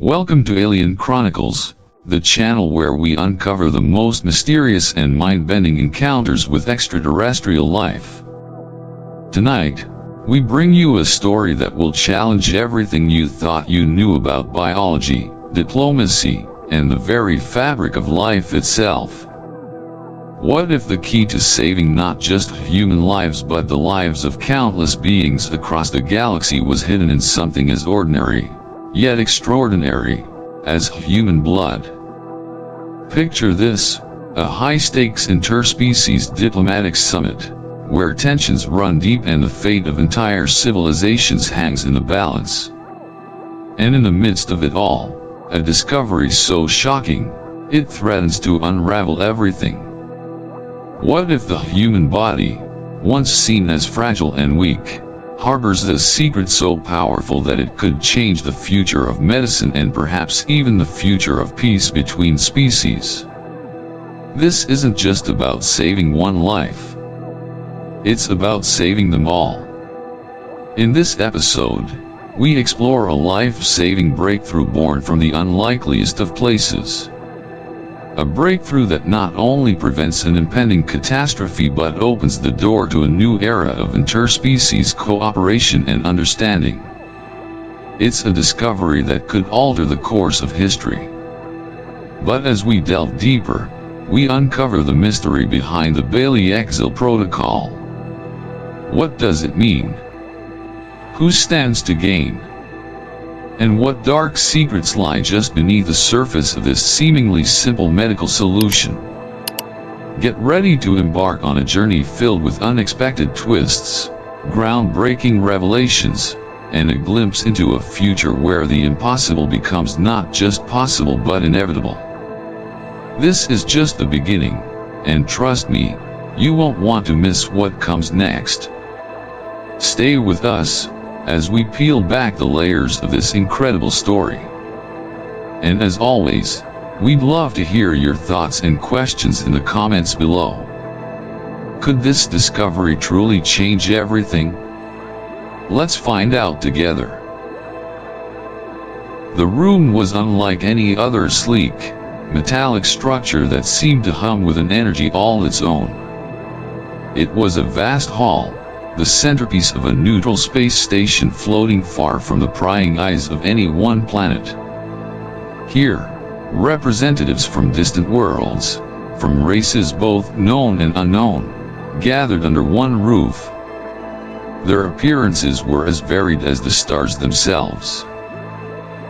Welcome to Alien Chronicles, the channel where we uncover the most mysterious and mind-bending encounters with extraterrestrial life. Tonight, we bring you a story that will challenge everything you thought you knew about biology, diplomacy, and the very fabric of life itself. What if the key to saving not just human lives but the lives of countless beings across the galaxy was hidden in something as ordinary, yet extraordinary, as human blood? Picture this, a high-stakes interspecies diplomatic summit, where tensions run deep and the fate of entire civilizations hangs in the balance. And in the midst of it all, a discovery so shocking, it threatens to unravel everything. What if the human body, once seen as fragile and weak, harbors a secret so powerful that it could change the future of medicine and perhaps even the future of peace between species? This isn't just about saving one life. It's about saving them all. In this episode, we explore a life-saving breakthrough born from the unlikeliest of places. A breakthrough that not only prevents an impending catastrophe but opens the door to a new era of interspecies cooperation and understanding. It's a discovery that could alter the course of history. But as we delve deeper, we uncover the mystery behind the Bailey-Exil Protocol. What does it mean? Who stands to gain? And what dark secrets lie just beneath the surface of this seemingly simple medical solution? Get ready to embark on a journey filled with unexpected twists, groundbreaking revelations, and a glimpse into a future where the impossible becomes not just possible but inevitable. This is just the beginning, and trust me, you won't want to miss what comes next. Stay with us as we peel back the layers of this incredible story. And as always, we'd love to hear your thoughts and questions in the comments below. Could this discovery truly change everything? Let's find out together. The room was unlike any other sleek, metallic structure that seemed to hum with an energy all its own. It was a vast hall, the centerpiece of a neutral space station floating far from the prying eyes of any one planet. Here, representatives from distant worlds, from races both known and unknown, gathered under one roof. Their appearances were as varied as the stars themselves.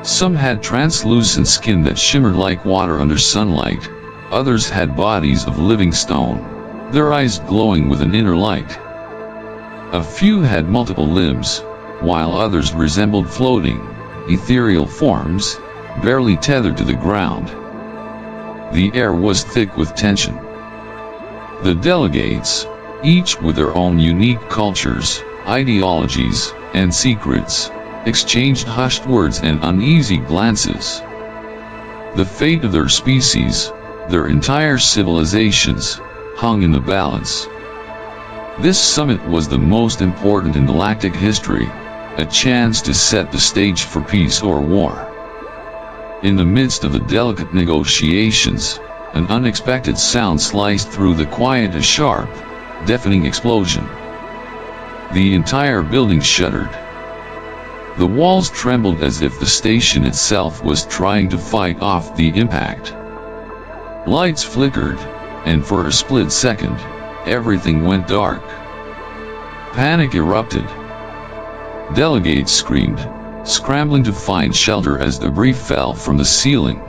Some had translucent skin that shimmered like water under sunlight, others had bodies of living stone, their eyes glowing with an inner light. A few had multiple limbs, while others resembled floating, ethereal forms, barely tethered to the ground. The air was thick with tension. The delegates, each with their own unique cultures, ideologies, and secrets, exchanged hushed words and uneasy glances. The fate of their species, their entire civilizations, hung in the balance. This summit was the most important in galactic history, a chance to set the stage for peace or war. In the midst of the delicate negotiations, an unexpected sound sliced through the quiet, a sharp, deafening explosion. The entire building shuddered. The walls trembled as if the station itself was trying to fight off the impact. Lights flickered, and for a split second, everything went dark. Panic erupted. Delegates screamed, scrambling to find shelter as debris fell from the ceiling.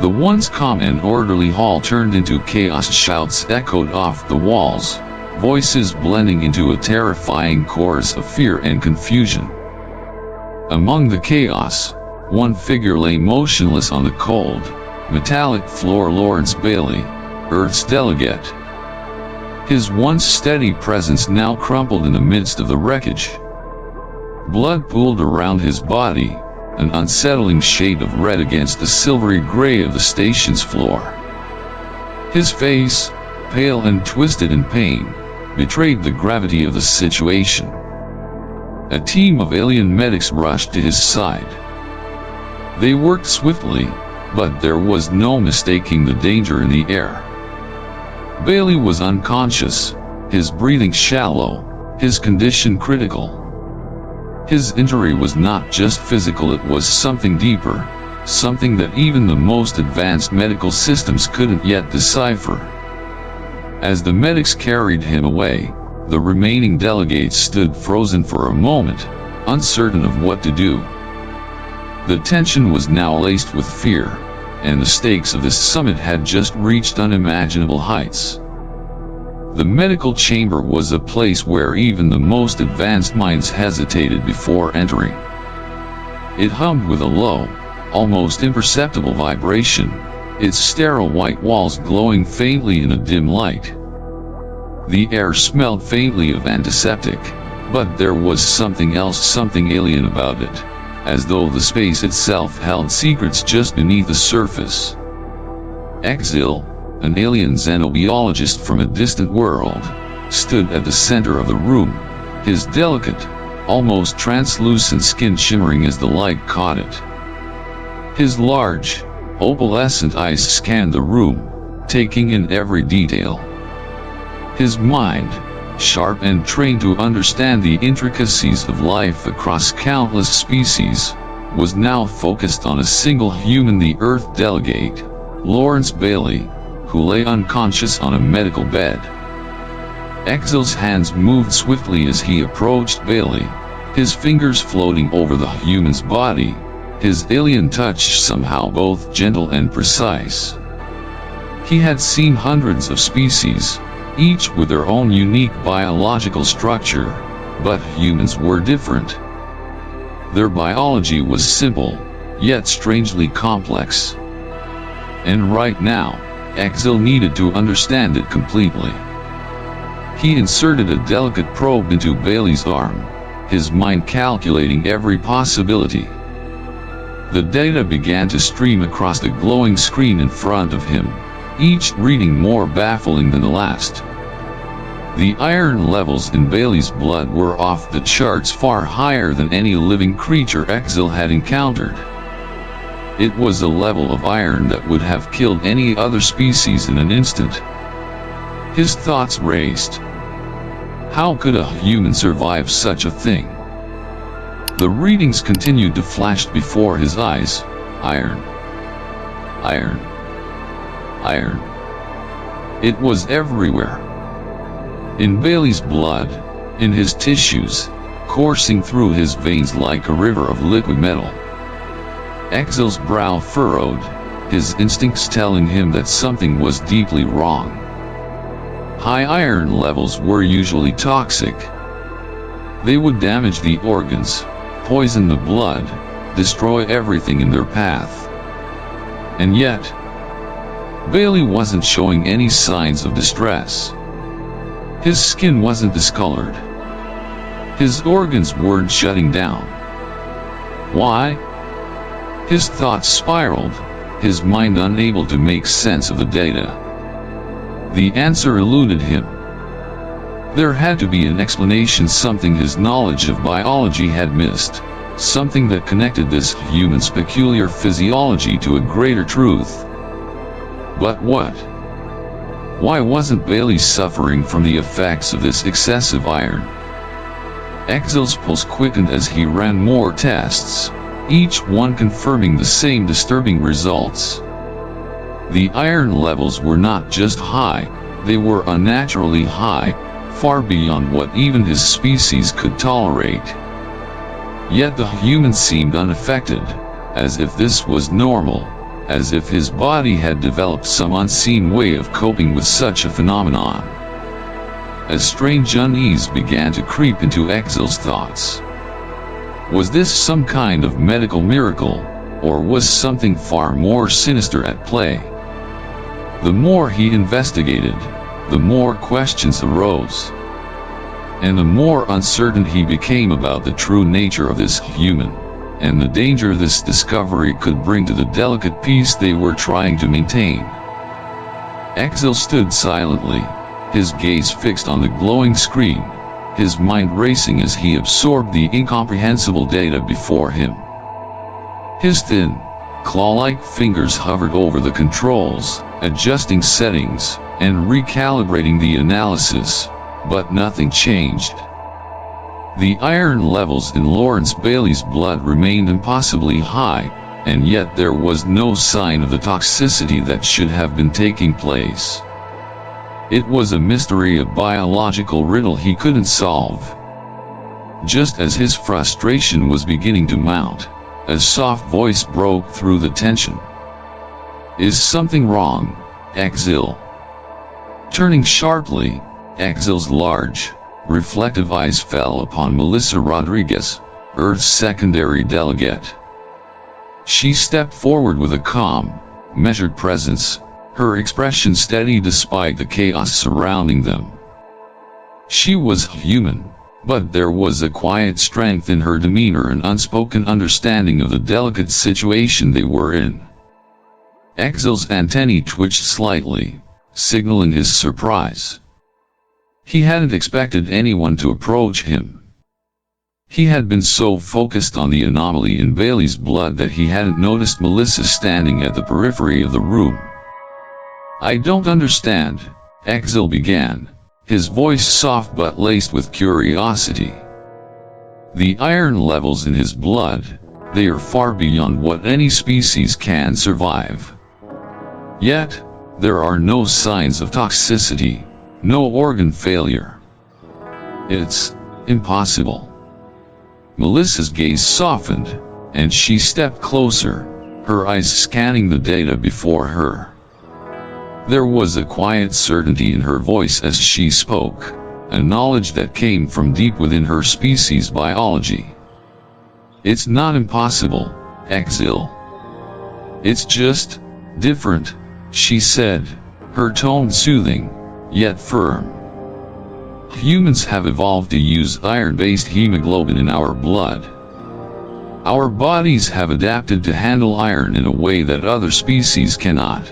The once calm and orderly hall turned into chaos. Shouts echoed off the walls, voices blending into a terrifying chorus of fear and confusion. Among the chaos, one figure lay motionless on the cold, metallic floor. Lawrence Bailey, Earth's delegate. His once steady presence now crumpled in the midst of the wreckage. Blood pooled around his body, an unsettling shade of red against the silvery gray of the station's floor. His face, pale and twisted in pain, betrayed the gravity of the situation. A team of alien medics rushed to his side. They worked swiftly, but there was no mistaking the danger in the air. Bailey was unconscious, his breathing shallow, his condition critical. His injury was not just physical, it was something deeper, something that even the most advanced medical systems couldn't yet decipher. As the medics carried him away, the remaining delegates stood frozen for a moment, uncertain of what to do. The tension was now laced with fear, and the stakes of this summit had just reached unimaginable heights. The medical chamber was a place where even the most advanced minds hesitated before entering. It hummed with a low, almost imperceptible vibration, its sterile white walls glowing faintly in a dim light. The air smelled faintly of antiseptic, but there was something else, something alien about it, as though the space itself held secrets just beneath the surface. Exil, an alien xenobiologist from a distant world, stood at the center of the room, his delicate, almost translucent skin shimmering as the light caught it. His large, opalescent eyes scanned the room, taking in every detail. His mind, sharp and trained to understand the intricacies of life across countless species, was now focused on a single human, the Earth delegate, Lawrence Bailey, who lay unconscious on a medical bed. Exil's hands moved swiftly as he approached Bailey, his fingers floating over the human's body, his alien touch somehow both gentle and precise. He had seen hundreds of species, each with their own unique biological structure, but humans were different. Their biology was simple, yet strangely complex. And right now, Exil needed to understand it completely. He inserted a delicate probe into Bailey's arm, his mind calculating every possibility. The data began to stream across the glowing screen in front of him, each reading more baffling than the last. The iron levels in Bailey's blood were off the charts, far higher than any living creature Exil had encountered. It was a level of iron that would have killed any other species in an instant. His thoughts raced. How could a human survive such a thing? The readings continued to flash before his eyes. Iron. Iron. Iron. It was everywhere. In Bailey's blood, in his tissues, coursing through his veins like a river of liquid metal. Exil's brow furrowed, his instincts telling him that something was deeply wrong. High iron levels were usually toxic. They would damage the organs, poison the blood, destroy everything in their path. And yet, Bailey wasn't showing any signs of distress. His skin wasn't discolored. His organs weren't shutting down. Why? His thoughts spiraled, his mind unable to make sense of the data. The answer eluded him. There had to be an explanation, something his knowledge of biology had missed, something that connected this human's peculiar physiology to a greater truth. But what? Why wasn't Bailey suffering from the effects of this excessive iron? Exil's pulse quickened as he ran more tests, each one confirming the same disturbing results. The iron levels were not just high, they were unnaturally high, far beyond what even his species could tolerate. Yet the human seemed unaffected, as if this was normal, as if his body had developed some unseen way of coping with such a phenomenon. A strange unease began to creep into Exil's thoughts. Was this some kind of medical miracle, or was something far more sinister at play? The more he investigated, the more questions arose. And the more uncertain he became about the true nature of this human, and the danger this discovery could bring to the delicate peace they were trying to maintain. Exil stood silently, his gaze fixed on the glowing screen, his mind racing as he absorbed the incomprehensible data before him. His thin, claw-like fingers hovered over the controls, adjusting settings, and recalibrating the analysis, but nothing changed. The iron levels in Lawrence Bailey's blood remained impossibly high, and yet there was no sign of the toxicity that should have been taking place. It was a mystery, a biological riddle he couldn't solve. Just as his frustration was beginning to mount, a soft voice broke through the tension. "Is something wrong, Exil?" Turning sharply, Exil's large, reflective eyes fell upon Melissa Rodriguez, Earth's secondary delegate. She stepped forward with a calm, measured presence, her expression steady despite the chaos surrounding them. She was human, but there was a quiet strength in her demeanor, an unspoken understanding of the delicate situation they were in. Exil's antennae twitched slightly, signaling his surprise. He hadn't expected anyone to approach him. He had been so focused on the anomaly in Bailey's blood that he hadn't noticed Melissa standing at the periphery of the room. "I don't understand," Exil began, his voice soft but laced with curiosity. "The iron levels in his blood, they are far beyond what any species can survive. Yet, there are no signs of toxicity, no organ failure. It's impossible." Melissa's gaze softened, and she stepped closer, her eyes scanning the data before her. There was a quiet certainty in her voice as she spoke, a knowledge that came from deep within her species' biology. "It's not impossible, Exil. It's just different," she said, her tone soothing, yet firm. "Humans have evolved to use iron-based hemoglobin in our blood. Our bodies have adapted to handle iron in a way that other species cannot.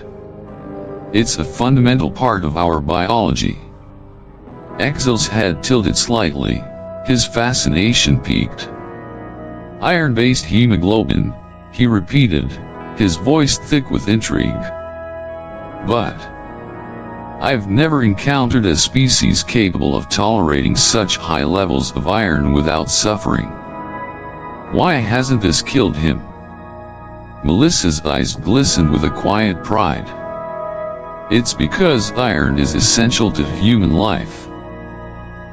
It's a fundamental part of our biology." Exil's head tilted slightly, his fascination peaked. "Iron-based hemoglobin," he repeated, his voice thick with intrigue. "But I've never encountered a species capable of tolerating such high levels of iron without suffering. Why hasn't this killed him?" Melissa's eyes glistened with a quiet pride. "It's because iron is essential to human life.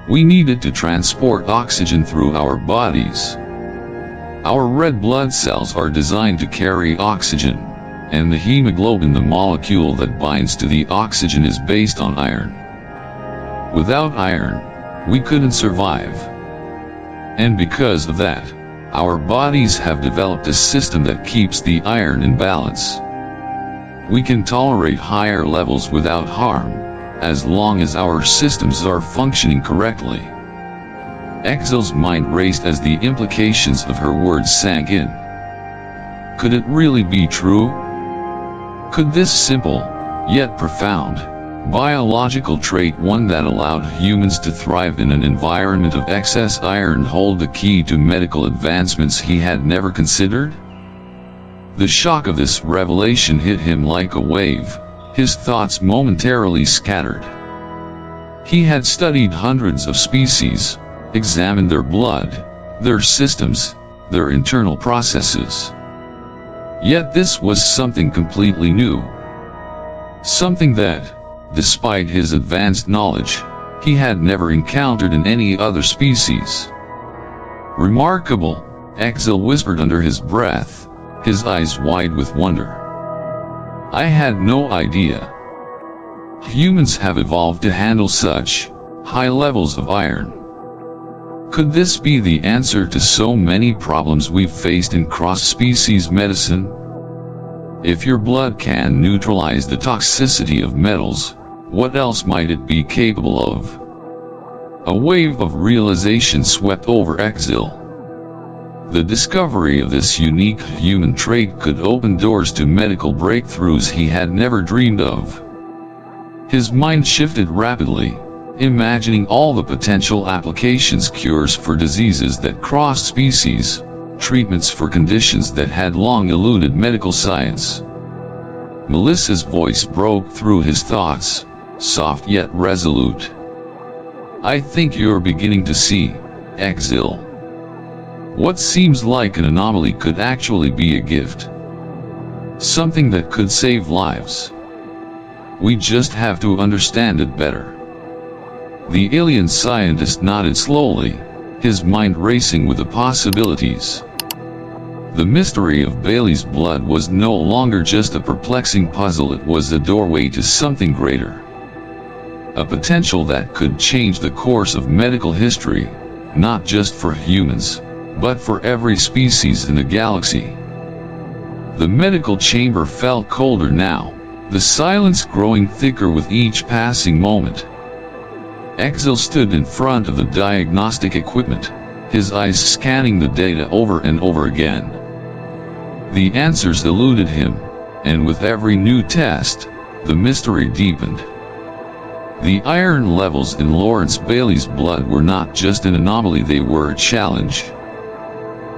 We need it to transport oxygen through our bodies. Our red blood cells are designed to carry oxygen, and the hemoglobin, the molecule that binds to the oxygen, is based on iron. Without iron, we couldn't survive. And because of that, our bodies have developed a system that keeps the iron in balance. We can tolerate higher levels without harm, as long as our systems are functioning correctly." Exil's mind raced as the implications of her words sank in. Could it really be true? Could this simple, yet profound, biological trait, one that allowed humans to thrive in an environment of excess iron, hold the key to medical advancements he had never considered? The shock of this revelation hit him like a wave, his thoughts momentarily scattered. He had studied hundreds of species, examined their blood, their systems, their internal processes. Yet this was something completely new. Something that, despite his advanced knowledge, he had never encountered in any other species. "Remarkable," Exil whispered under his breath, his eyes wide with wonder. "I had no idea. Humans have evolved to handle such high levels of iron. Could this be the answer to so many problems we've faced in cross-species medicine? If your blood can neutralize the toxicity of metals, what else might it be capable of?" A wave of realization swept over Exil. The discovery of this unique human trait could open doors to medical breakthroughs he had never dreamed of. His mind shifted rapidly, imagining all the potential applications, cures for diseases that crossed species, treatments for conditions that had long eluded medical science. Melissa's voice broke through his thoughts, soft yet resolute. "I think you're beginning to see, Exil. What seems like an anomaly could actually be a gift. Something that could save lives. We just have to understand it better." The alien scientist nodded slowly, his mind racing with the possibilities. The mystery of Bailey's blood was no longer just a perplexing puzzle, it was a doorway to something greater. A potential that could change the course of medical history, not just for humans, but for every species in the galaxy. The medical chamber felt colder now, the silence growing thicker with each passing moment. Exil stood in front of the diagnostic equipment, his eyes scanning the data over and over again. The answers eluded him, and with every new test, the mystery deepened. The iron levels in Lawrence Bailey's blood were not just an anomaly, they were a challenge.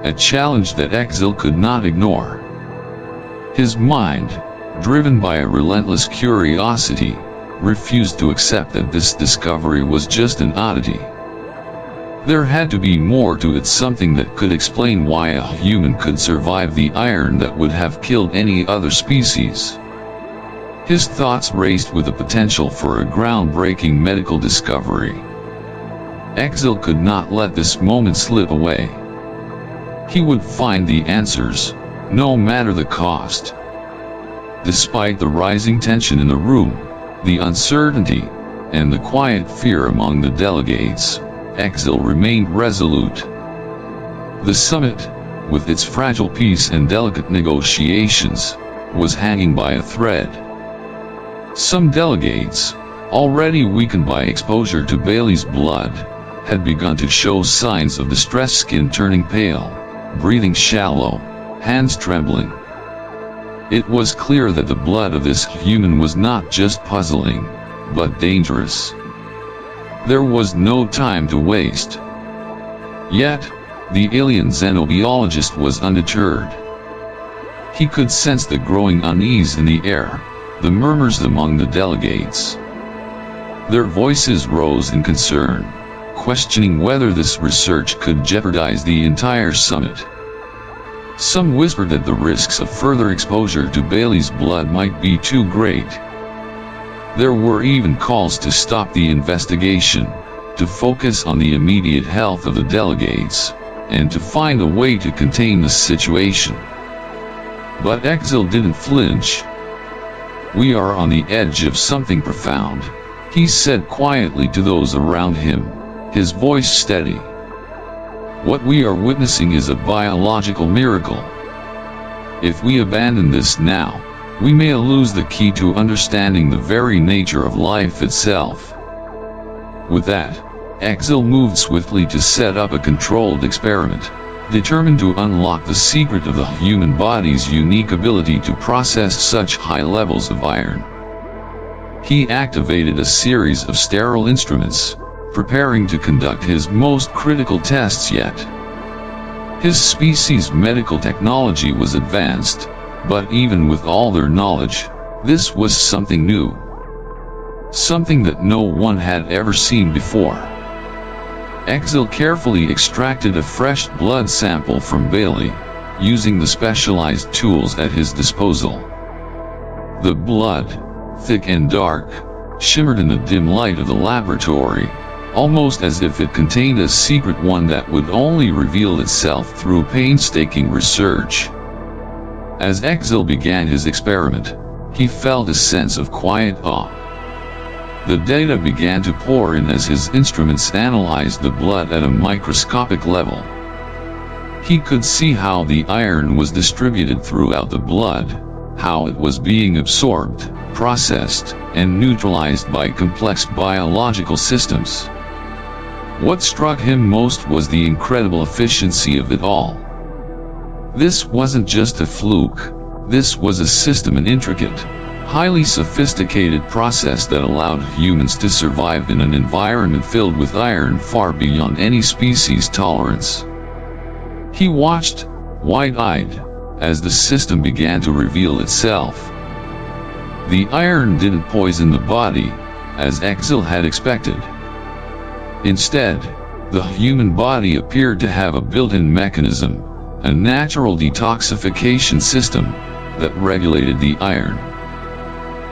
A challenge that Exil could not ignore. His mind, driven by a relentless curiosity, refused to accept that this discovery was just an oddity. There had to be more to it, something that could explain why a human could survive the iron that would have killed any other species. His thoughts raced with the potential for a groundbreaking medical discovery. Exil could not let this moment slip away. He would find the answers, no matter the cost. Despite the rising tension in the room, the uncertainty, and the quiet fear among the delegates, Exil remained resolute. The summit, with its fragile peace and delicate negotiations, was hanging by a thread. Some delegates, already weakened by exposure to Bailey's blood, had begun to show signs of distress, skin turning pale, breathing shallow, hands trembling. It was clear that the blood of this human was not just puzzling, but dangerous. There was no time to waste. Yet, the alien xenobiologist was undeterred. He could sense the growing unease in the air, the murmurs among the delegates. Their voices rose in concern, questioning whether this research could jeopardize the entire summit. Some whispered that the risks of further exposure to Bailey's blood might be too great. There were even calls to stop the investigation, to focus on the immediate health of the delegates, and to find a way to contain the situation. But Exil didn't flinch. "We are on the edge of something profound," he said quietly to those around him, his voice steady. "What we are witnessing is a biological miracle. If we abandon this now, we may lose the key to understanding the very nature of life itself." With that, Exil moved swiftly to set up a controlled experiment, determined to unlock the secret of the human body's unique ability to process such high levels of iron. He activated a series of sterile instruments, preparing to conduct his most critical tests yet. His species' medical technology was advanced, but even with all their knowledge, this was something new. Something that no one had ever seen before. Exil carefully extracted a fresh blood sample from Bailey, using the specialized tools at his disposal. The blood, thick and dark, shimmered in the dim light of the laboratory, almost as if it contained a secret, one that would only reveal itself through painstaking research. As Exil began his experiment, he felt a sense of quiet awe. The data began to pour in as his instruments analyzed the blood at a microscopic level. He could see how the iron was distributed throughout the blood, how it was being absorbed, processed, and neutralized by complex biological systems. What struck him most was the incredible efficiency of it all. This wasn't just a fluke, this was a system, an intricate, highly sophisticated process that allowed humans to survive in an environment filled with iron far beyond any species' tolerance. He watched, wide-eyed, as the system began to reveal itself. The iron didn't poison the body, as Exil had expected. Instead, the human body appeared to have a built-in mechanism, a natural detoxification system, that regulated the iron.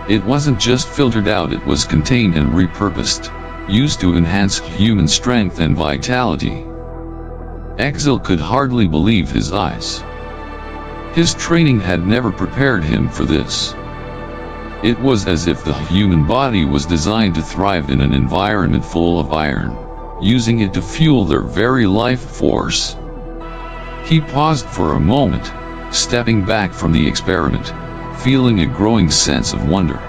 It wasn't just filtered out, it was contained and repurposed, used to enhance human strength and vitality. Exil could hardly believe his eyes. His training had never prepared him for this. It was as if the human body was designed to thrive in an environment full of iron, using it to fuel their very life force. He paused for a moment, stepping back from the experiment, feeling a growing sense of wonder.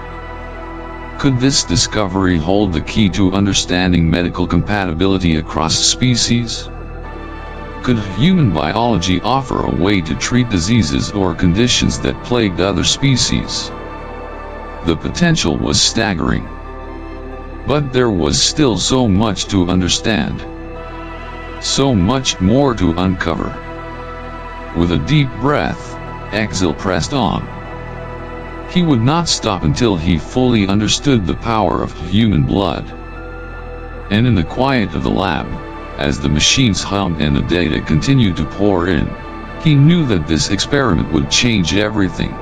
Could this discovery hold the key to understanding medical compatibility across species? Could human biology offer a way to treat diseases or conditions that plagued other species? The potential was staggering. But there was still so much to understand. So much more to uncover. With a deep breath, Exil pressed on. He would not stop until he fully understood the power of human blood. And in the quiet of the lab, as the machines hummed and the data continued to pour in, he knew that this experiment would change everything.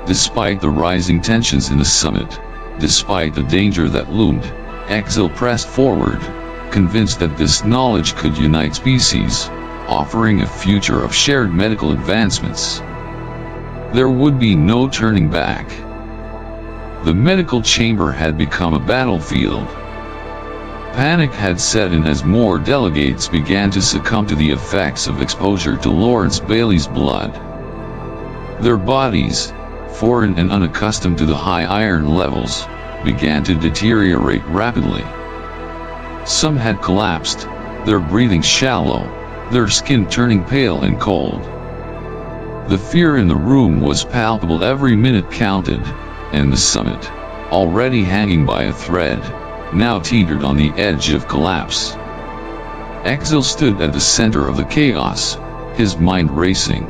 Despite the rising tensions in the summit, despite the danger that loomed, Exil pressed forward, convinced that this knowledge could unite species, offering a future of shared medical advancements. There would be no turning back. The medical chamber had become a battlefield. Panic had set in as more delegates began to succumb to the effects of exposure to Lawrence Bailey's blood. Their bodies, foreign and unaccustomed to the high iron levels, began to deteriorate rapidly. Some had collapsed, their breathing shallow, their skin turning pale and cold. The fear in the room was palpable, every minute counted, and the summit, already hanging by a thread, now teetered on the edge of collapse. Exil stood at the center of the chaos, his mind racing.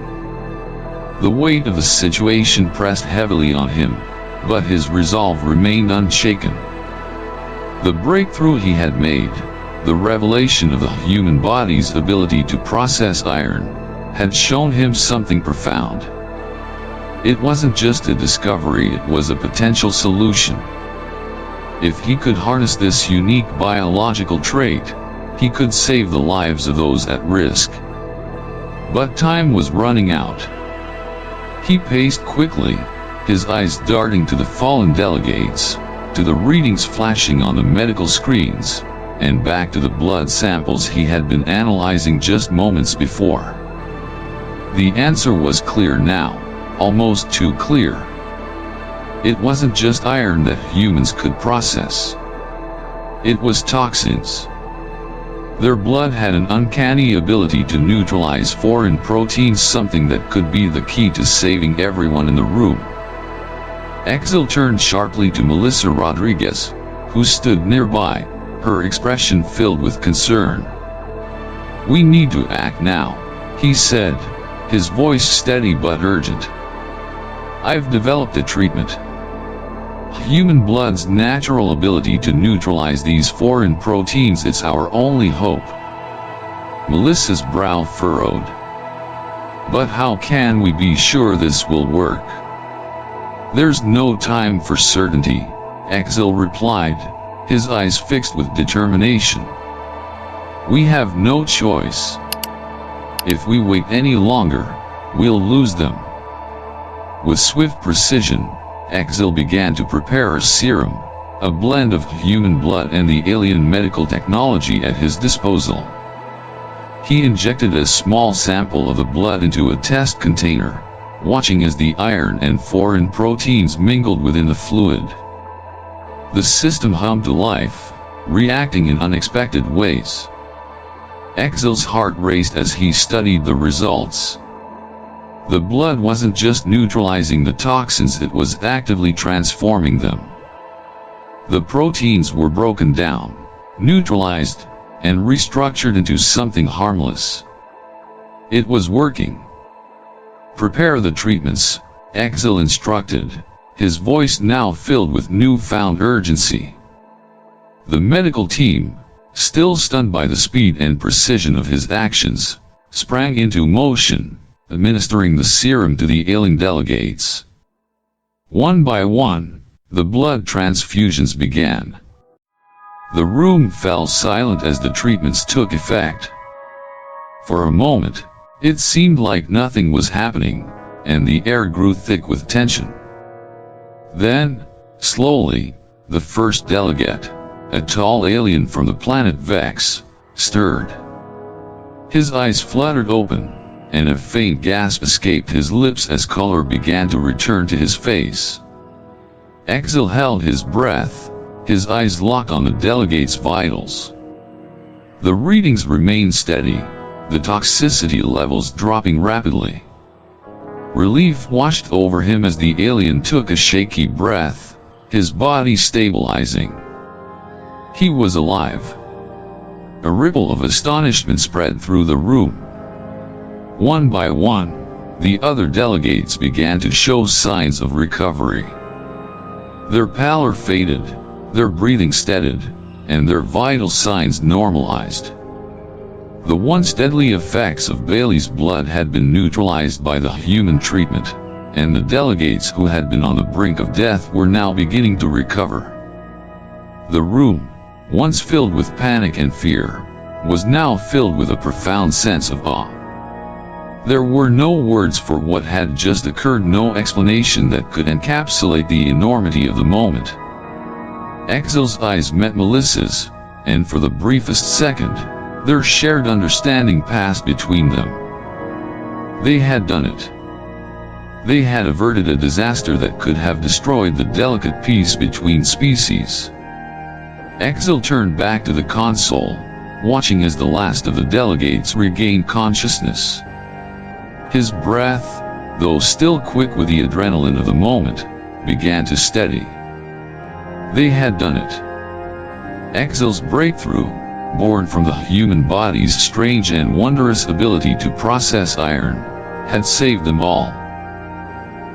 The weight of the situation pressed heavily on him, but his resolve remained unshaken. The breakthrough he had made, the revelation of the human body's ability to process iron, had shown him something profound. It wasn't just a discovery, it was a potential solution. If he could harness this unique biological trait, he could save the lives of those at risk. But time was running out. He paced quickly, his eyes darting to the fallen delegates, to the readings flashing on the medical screens, and back to the blood samples he had been analyzing just moments before. The answer was clear now, almost too clear. It wasn't just iron that humans could process. It was toxins. Their blood had an uncanny ability to neutralize foreign proteins, something that could be the key to saving everyone in the room. Exil turned sharply to Melissa Rodriguez, who stood nearby, her expression filled with concern. "We need to act now," he said, his voice steady but urgent. "I've developed a treatment. Human blood's natural ability to neutralize these foreign proteins, it's our only hope." Melissa's brow furrowed. "But how can we be sure this will work?" "There's no time for certainty," Exil replied, his eyes fixed with determination. "We have no choice. If we wait any longer, we'll lose them." With swift precision, Exil began to prepare a serum, a blend of human blood and the alien medical technology at his disposal. He injected a small sample of the blood into a test container, watching as the iron and foreign proteins mingled within the fluid. The system hummed to life, reacting in unexpected ways. Exil's heart raced as he studied the results. The blood wasn't just neutralizing the toxins, it was actively transforming them. The proteins were broken down, neutralized, and restructured into something harmless. It was working. "Prepare the treatments," Exil instructed, his voice now filled with newfound urgency. The medical team, still stunned by the speed and precision of his actions, sprang into motion, administering the serum to the ailing delegates. One by one, the blood transfusions began. The room fell silent as the treatments took effect. For a moment, it seemed like nothing was happening, and the air grew thick with tension. Then, slowly, the first delegate, a tall alien from the planet Vex, stirred. His eyes fluttered open, and a faint gasp escaped his lips as color began to return to his face. Exil held his breath, his eyes locked on the delegate's vitals. The readings remained steady, the toxicity levels dropping rapidly. Relief washed over him as the alien took a shaky breath, his body stabilizing. He was alive. A ripple of astonishment spread through the room. One by one, the other delegates began to show signs of recovery. Their pallor faded, their breathing steadied, and their vital signs normalized. The once deadly effects of Bailey's blood had been neutralized by the human treatment, and the delegates who had been on the brink of death were now beginning to recover. The room, once filled with panic and fear, was now filled with a profound sense of awe. There were no words for what had just occurred, no explanation that could encapsulate the enormity of the moment. Exil's eyes met Melissa's, and for the briefest second, their shared understanding passed between them. They had done it. They had averted a disaster that could have destroyed the delicate peace between species. Exil turned back to the console, watching as the last of the delegates regained consciousness. His breath, though still quick with the adrenaline of the moment, began to steady. They had done it. Exil's breakthrough, born from the human body's strange and wondrous ability to process iron, had saved them all.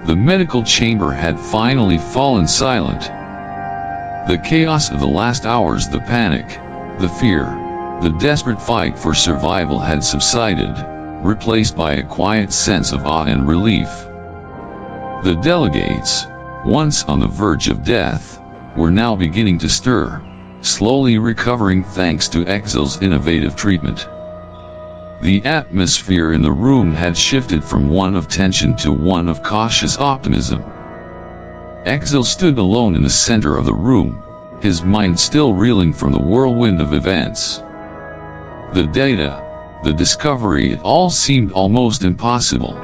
The medical chamber had finally fallen silent. The chaos of the last hours, the panic, the fear, the desperate fight for survival had subsided, replaced by a quiet sense of awe and relief. The delegates, once on the verge of death, were now beginning to stir, slowly recovering thanks to Exil's innovative treatment. The atmosphere in the room had shifted from one of tension to one of cautious optimism. Exil stood alone in the center of the room, his mind still reeling from the whirlwind of events. The data, the discovery, it all seemed almost impossible.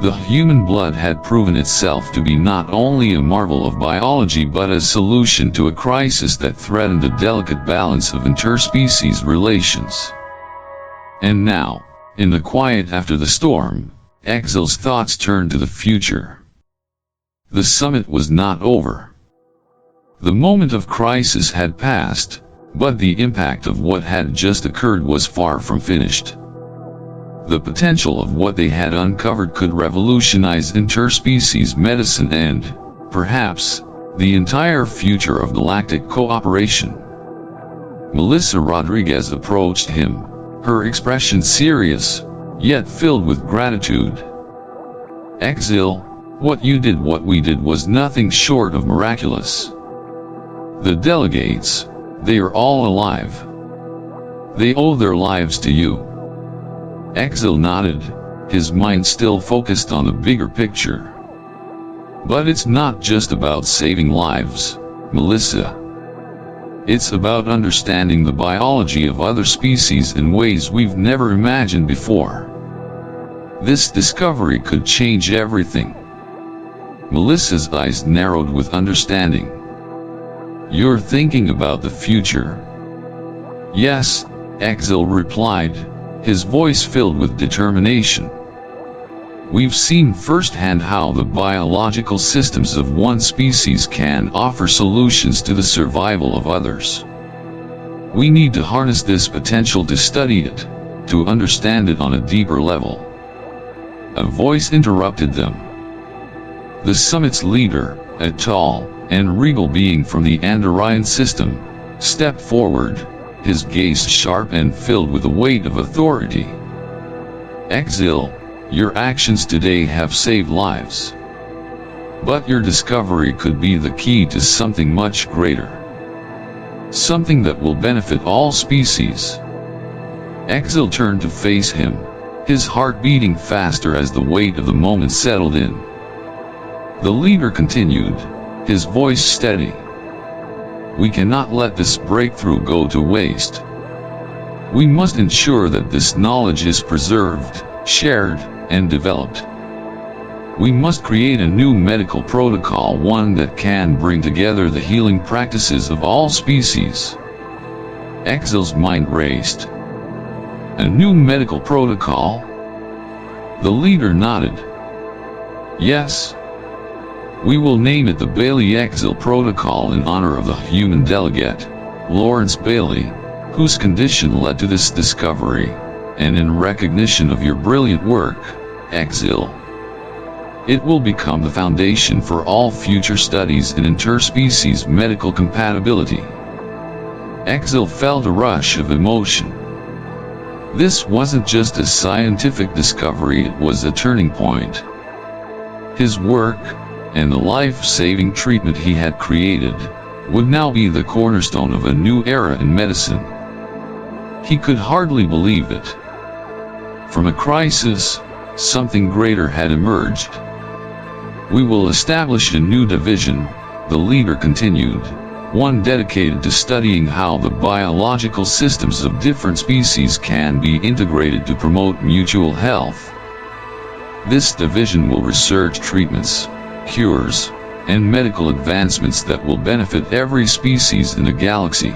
The human blood had proven itself to be not only a marvel of biology but a solution to a crisis that threatened the delicate balance of interspecies relations. And now, in the quiet after the storm, Exil's thoughts turned to the future. The summit was not over. The moment of crisis had passed, but the impact of what had just occurred was far from finished. The potential of what they had uncovered could revolutionize interspecies medicine and, perhaps, the entire future of galactic cooperation. Melissa Rodriguez approached him, her expression serious, yet filled with gratitude. Exil, what you did, what we did was nothing short of miraculous. The delegates, they are all alive. They owe their lives to you. Exil nodded, his mind still focused on the bigger picture. But it's not just about saving lives, Melissa. It's about understanding the biology of other species in ways we've never imagined before. This discovery could change everything. Melissa's eyes narrowed with understanding. You're thinking about the future? Yes, Exil replied, his voice filled with determination. We've seen firsthand how the biological systems of one species can offer solutions to the survival of others. We need to harness this potential to study it, to understand it on a deeper level. A voice interrupted them. The summit's leader, a tall and regal being from the Andorian system, stepped forward, his gaze sharp and filled with the weight of authority. Exil, your actions today have saved lives. But your discovery could be the key to something much greater. Something that will benefit all species. Exil turned to face him, his heart beating faster as the weight of the moment settled in. The leader continued, his voice steady. We cannot let this breakthrough go to waste. We must ensure that this knowledge is preserved, shared, and developed. We must create a new medical protocol, one that can bring together the healing practices of all species. Exil's mind raced. A new medical protocol? The leader nodded. Yes. We will name it the Bailey-Exil Protocol in honor of the human delegate, Lawrence Bailey, whose condition led to this discovery, and in recognition of your brilliant work, Exil. It will become the foundation for all future studies in interspecies medical compatibility. Exil felt a rush of emotion. This wasn't just a scientific discovery, it was a turning point. His work, and the life-saving treatment he had created, would now be the cornerstone of a new era in medicine. He could hardly believe it. From a crisis, something greater had emerged. We will establish a new division, the leader continued, one dedicated to studying how the biological systems of different species can be integrated to promote mutual health. This division will research treatments, cures, and medical advancements that will benefit every species in the galaxy.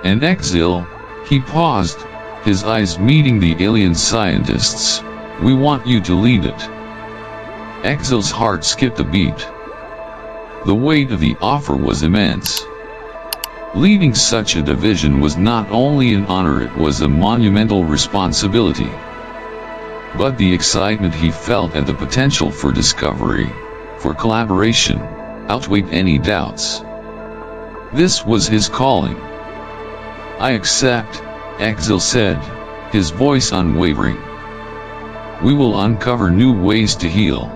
And Exil, he paused, his eyes meeting the alien scientists, we want you to lead it. Exil's heart skipped a beat. The weight of the offer was immense. Leading such a division was not only an honor, it was a monumental responsibility. But the excitement he felt at the potential for discovery, for collaboration, outweighed any doubts. This was his calling. I accept, Exil said, his voice unwavering. We will uncover new ways to heal.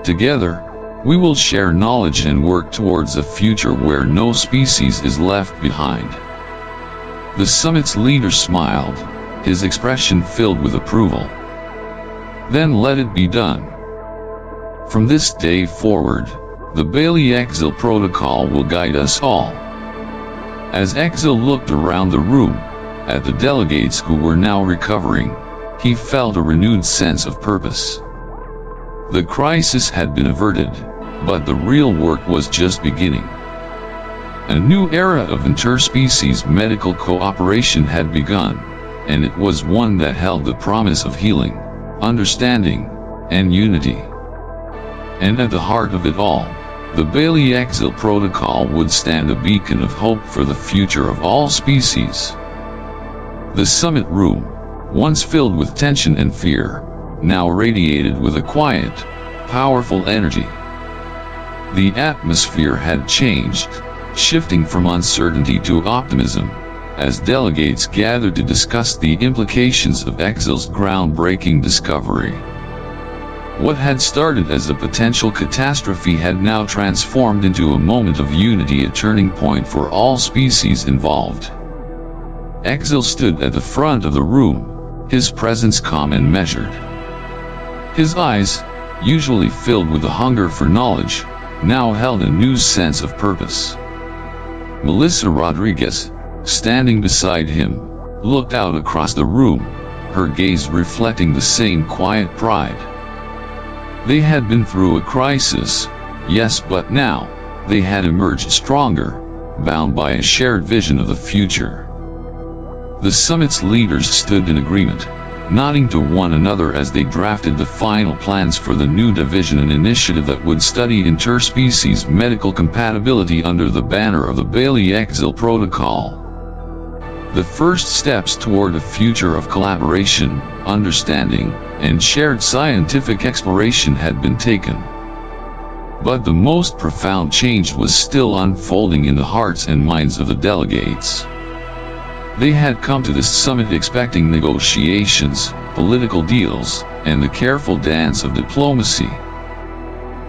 Together, we will share knowledge and work towards a future where no species is left behind. The summit's leader smiled, his expression filled with approval. Then let it be done. From this day forward, the Bailey-Exil Protocol will guide us all. As Exil looked around the room, at the delegates who were now recovering, he felt a renewed sense of purpose. The crisis had been averted, but the real work was just beginning. A new era of interspecies medical cooperation had begun, and it was one that held the promise of healing, understanding, and unity. And at the heart of it all, the Bailey-Exil Protocol would stand a beacon of hope for the future of all species. The summit room, once filled with tension and fear, now radiated with a quiet, powerful energy. The atmosphere had changed, shifting from uncertainty to optimism, as delegates gathered to discuss the implications of Exil's groundbreaking discovery. What had started as a potential catastrophe had now transformed into a moment of unity, a turning point for all species involved. Exil stood at the front of the room, his presence calm and measured. His eyes, usually filled with the hunger for knowledge, now held a new sense of purpose. Melissa Rodriguez, standing beside him, looked out across the room, her gaze reflecting the same quiet pride. They had been through a crisis, yes, but now, they had emerged stronger, bound by a shared vision of the future. The summit's leaders stood in agreement, nodding to one another as they drafted the final plans for the new division, an initiative that would study interspecies medical compatibility under the banner of the Bailey-Exil Protocol. The first steps toward a future of collaboration, understanding, and shared scientific exploration had been taken. But the most profound change was still unfolding in the hearts and minds of the delegates. They had come to this summit expecting negotiations, political deals, and the careful dance of diplomacy.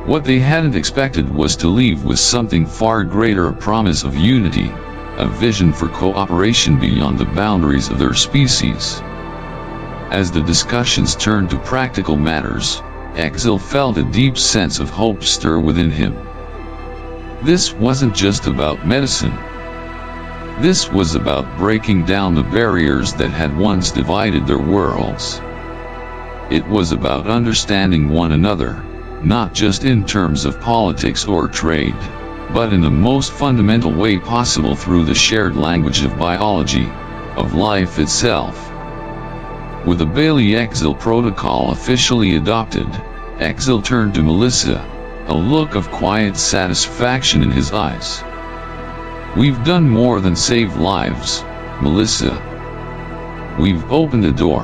What they hadn't expected was to leave with something far greater: a promise of unity, a vision for cooperation beyond the boundaries of their species. As the discussions turned to practical matters, Exil felt a deep sense of hope stir within him. This wasn't just about medicine. This was about breaking down the barriers that had once divided their worlds. It was about understanding one another, not just in terms of politics or trade, but in the most fundamental way possible, through the shared language of biology, of life itself. With the Bailey-Exil Protocol officially adopted, Exil turned to Melissa, a look of quiet satisfaction in his eyes. "We've done more than save lives, Melissa. We've opened a door.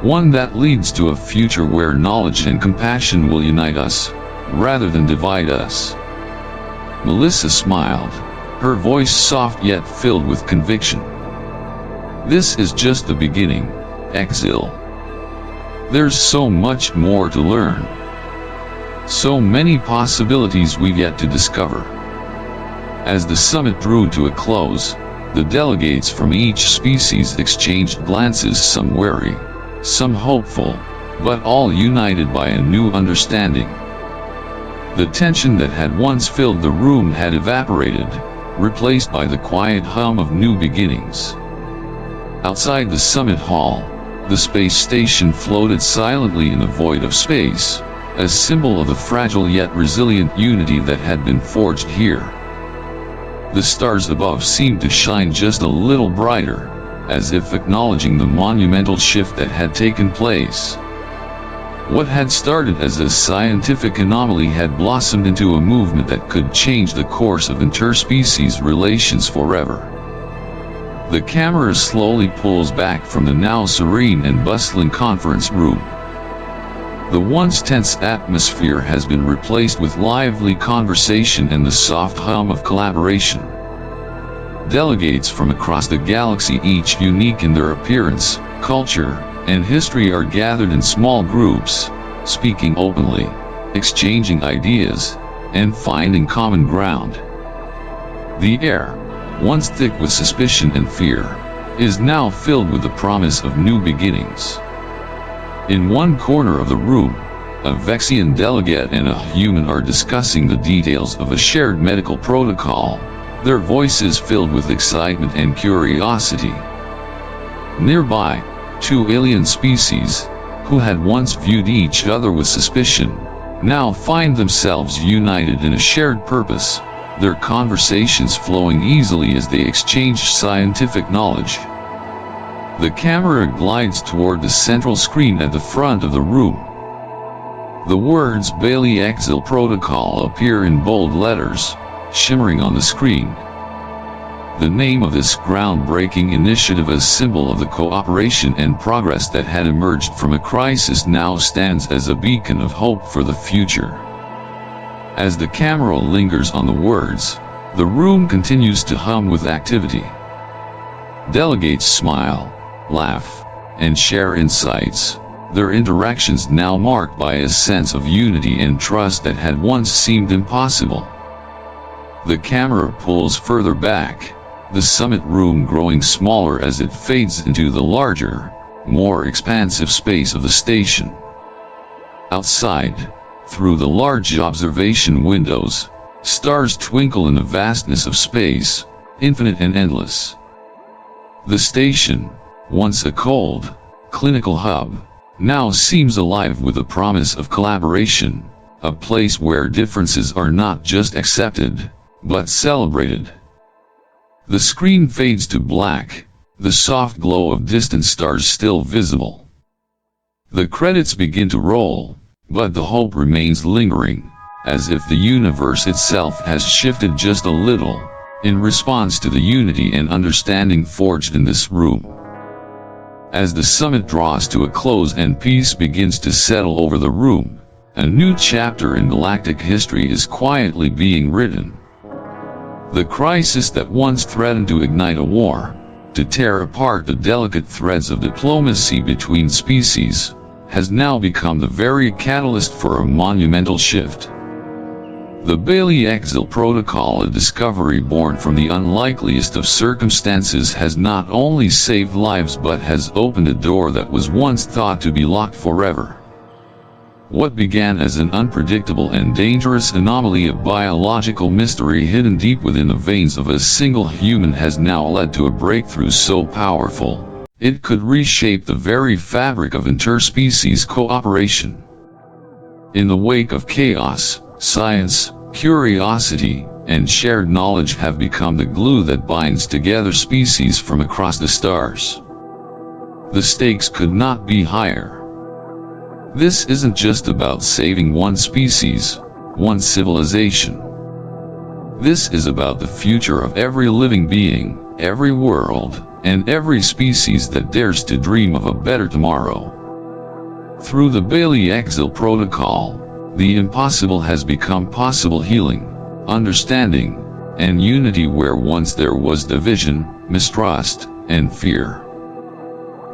One that leads to a future where knowledge and compassion will unite us, rather than divide us." Melissa smiled, her voice soft yet filled with conviction. "This is just the beginning, Exil. There's so much more to learn. So many possibilities we've yet to discover." As the summit drew to a close, the delegates from each species exchanged glances, some wary, some hopeful, but all united by a new understanding. The tension that had once filled the room had evaporated, replaced by the quiet hum of new beginnings. Outside the summit hall, the space station floated silently in the void of space, a symbol of the fragile yet resilient unity that had been forged here. The stars above seemed to shine just a little brighter, as if acknowledging the monumental shift that had taken place. What had started as a scientific anomaly had blossomed into a movement that could change the course of interspecies relations forever. The camera slowly pulls back from the now serene and bustling conference room. The once tense atmosphere has been replaced with lively conversation and the soft hum of collaboration. Delegates from across the galaxy, each unique in their appearance, culture, and history, are gathered in small groups, speaking openly, exchanging ideas, and finding common ground. The air, once thick with suspicion and fear, is now filled with the promise of new beginnings. In one corner of the room, a Vexian delegate and a human are discussing the details of a shared medical protocol, their voices filled with excitement and curiosity. Nearby, two alien species, who had once viewed each other with suspicion, now find themselves united in a shared purpose, their conversations flowing easily as they exchange scientific knowledge. The camera glides toward the central screen at the front of the room. The words Bailey-Exil Protocol appear in bold letters, shimmering on the screen. The name of this groundbreaking initiative, a symbol of the cooperation and progress that had emerged from a crisis, now stands as a beacon of hope for the future. As the camera lingers on the words, the room continues to hum with activity. Delegates smile, laugh, and share insights, their interactions now marked by a sense of unity and trust that had once seemed impossible. The camera pulls further back, the summit room growing smaller as it fades into the larger, more expansive space of the station. Outside, through the large observation windows, stars twinkle in the vastness of space, infinite and endless. The station, once a cold, clinical hub, now seems alive with the promise of collaboration, a place where differences are not just accepted, but celebrated. The screen fades to black, the soft glow of distant stars still visible. The credits begin to roll, but the hope remains lingering, as if the universe itself has shifted just a little, in response to the unity and understanding forged in this room. As the summit draws to a close and peace begins to settle over the room, a new chapter in galactic history is quietly being written. The crisis that once threatened to ignite a war, to tear apart the delicate threads of diplomacy between species, has now become the very catalyst for a monumental shift. The Bailey-Exil Protocol, a discovery born from the unlikeliest of circumstances, has not only saved lives but has opened a door that was once thought to be locked forever. What began as an unpredictable and dangerous anomaly of biological mystery hidden deep within the veins of a single human has now led to a breakthrough so powerful, it could reshape the very fabric of interspecies cooperation. In the wake of chaos, science, curiosity, and shared knowledge have become the glue that binds together species from across the stars. The stakes could not be higher. This isn't just about saving one species, one civilization. This is about the future of every living being, every world, and every species that dares to dream of a better tomorrow. Through the Bailey-Exil Protocol, the impossible has become possible: healing, understanding, and unity where once there was division, mistrust, and fear.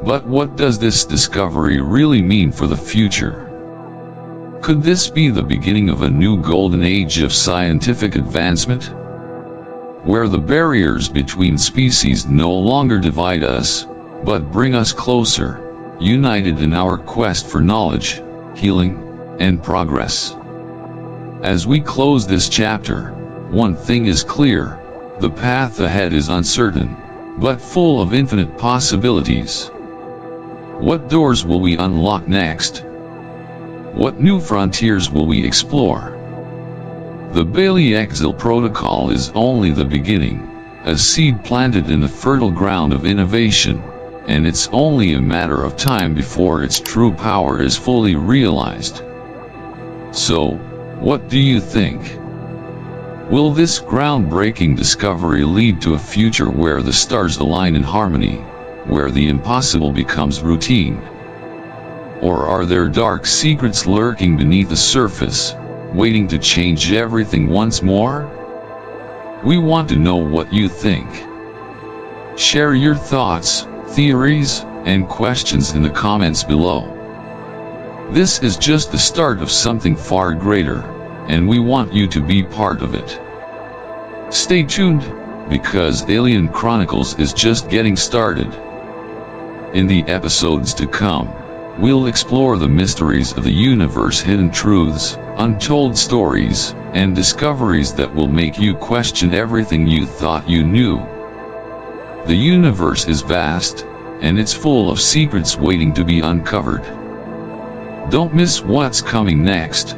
But what does this discovery really mean for the future? Could this be the beginning of a new golden age of scientific advancement, where the barriers between species no longer divide us, but bring us closer, united in our quest for knowledge, healing, and progress? As we close this chapter, one thing is clear: the path ahead is uncertain, but full of infinite possibilities. What doors will we unlock next? What new frontiers will we explore? The Bailey-Exil Protocol is only the beginning, a seed planted in the fertile ground of innovation, and it's only a matter of time before its true power is fully realized. So, what do you think? Will this groundbreaking discovery lead to a future where the stars align in harmony, where the impossible becomes routine? Or are there dark secrets lurking beneath the surface, waiting to change everything once more? We want to know what you think. Share your thoughts, theories, and questions in the comments below. This is just the start of something far greater, and we want you to be part of it. Stay tuned, because Alien Chronicles is just getting started. In the episodes to come, we'll explore the mysteries of the universe, hidden truths, untold stories, and discoveries that will make you question everything you thought you knew. The universe is vast, and it's full of secrets waiting to be uncovered. Don't miss what's coming next.